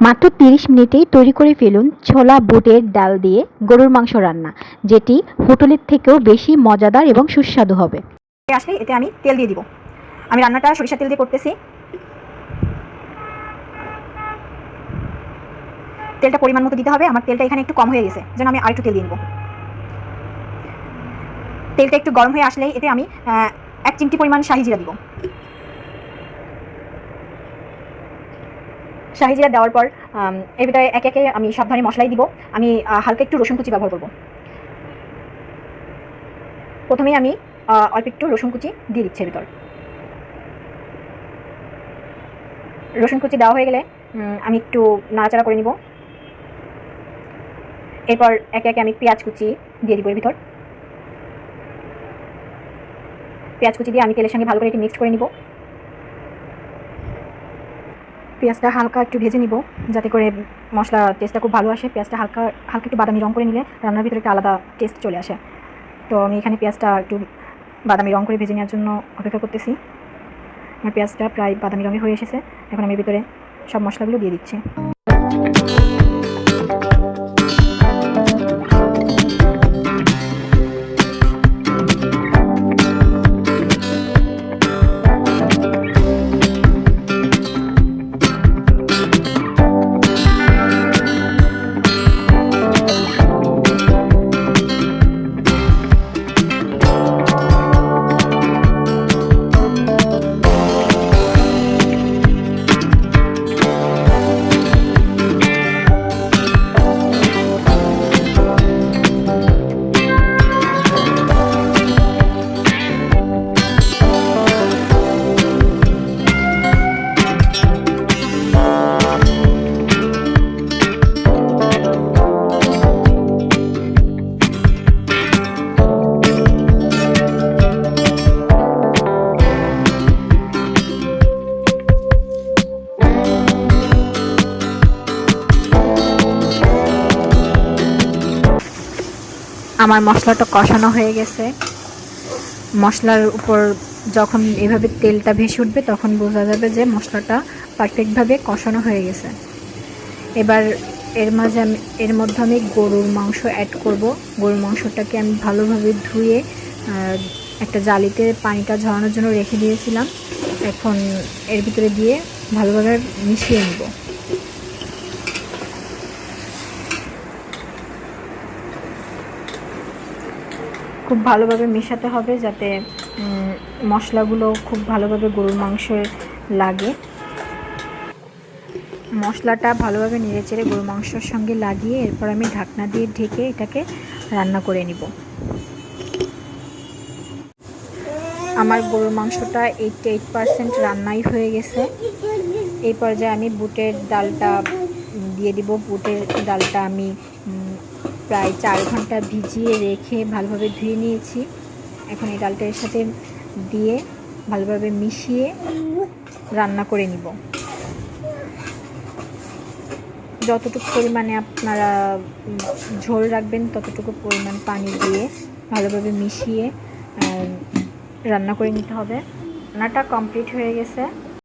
মাত্র ৩০ মিনিটেই তৈরি করে ফেলুন ছোলা বুটের ডাল দিয়ে গরুর মাংস রান্না, যেটি হোটেলের থেকেও বেশি মজাদার এবং সুস্বাদু হবে। আসলে এতে আমি তেল দিয়ে দিব। আমি রান্নাটা সরিষার তেল দিয়ে করতেছি। তেলটা পরিমাণ মতো দিতে হবে। আমার তেলটা এখানে একটু কম হয়ে গেছে, যেন আমি আরেকটু তেল দিয়ে নেব। তেলটা একটু গরম হয়ে আসলেই এতে আমি 1 চিমটি পরিমাণ শাহি জিরা দিব। শাহি জিরা দেওয়ার পর এর ভিতরে একে একে আমি সব ধরনের মশলাই দিব। আমি হালকা একটু রসুন কুচি ব্যবহার করব। প্রথমেই আমি অল্প একটু রসুন কুচি দিয়ে দিচ্ছি এর ভিতর। রসুন কুচি দেওয়া হয়ে গেলে আমি একটু নাড়াচাড়া করে নিব। এরপর একে একে আমি পেঁয়াজ কুচি দিয়ে দিব এর ভিতর। পেঁয়াজ কুচি দিয়ে আমি তেলের সঙ্গে ভালো করে একটু মিক্সড করে নিব। পেঁয়াজটা হালকা একটু ভেজে নিব, যাতে করে মশলা টেস্টটা খুব ভালো আসে। পেঁয়াজটা হালকা হালকা একটু বাদামি রং করে নিলে রান্নার ভিতরে একটা আলাদা টেস্ট চলে আসে। তো আমি এখানে পেঁয়াজটা একটু বাদামি রং করে ভেজে নেওয়ার জন্য অপেক্ষা করতেছি। আমার পেঁয়াজটা প্রায় বাদামি রঙের হয়ে এসেছে। এখন আমি ভিতরে সব মশলাগুলো দিয়ে দিচ্ছি। আমার মশলাটা কষানো হয়ে গেছে। মশলার উপর যখন এভাবে তেলটা ভেসে উঠবে তখন বোঝা যাবে যে মশলাটা পারফেক্টভাবে কষানো হয়ে গেছে। এবার এর মধ্যে আমি গরুর মাংস অ্যাড করব। গরুর মাংসটাকে আমি ভালোভাবে ধুয়ে একটা জালিতে পানিটা ঝরানোর জন্য রেখে দিয়েছিলাম। এখন এর ভিতরে দিয়ে ভালোভাবে মিশিয়ে নেব। খুব ভালোভাবে মেশাতে হবে, যাতে মশলাগুলো খুব ভালোভাবে গরুর মাংসে লাগে। মশলাটা ভালোভাবে নেড়েচেড়ে গরুর মাংসের সঙ্গে লাগিয়ে এরপর আমি ঢাকনা দিয়ে ঢেকে এটাকে রান্না করে নিব। আমার গরুর মাংসটা 88% রান্নাই হয়ে গেছে। এই পর্যায়ে আমি বুটের ডালটা দিয়ে দিব। বুটের ডালটা আমি প্রায় 4 ঘন্টা ভিজিয়ে রেখে ভালোভাবে ধুয়ে নিয়েছি। এখন এই ডালটা এর সাথে দিয়ে ভালোভাবে মিশিয়ে রান্না করে নিব। যতটুকু পরিমাণে আপনারা ঝোল রাখবেন ততটুকু পরিমাণ পানি দিয়ে ভালোভাবে মিশিয়ে রান্না করে নিতে হবে। রান্নাটা কমপ্লিট হয়ে গেছে।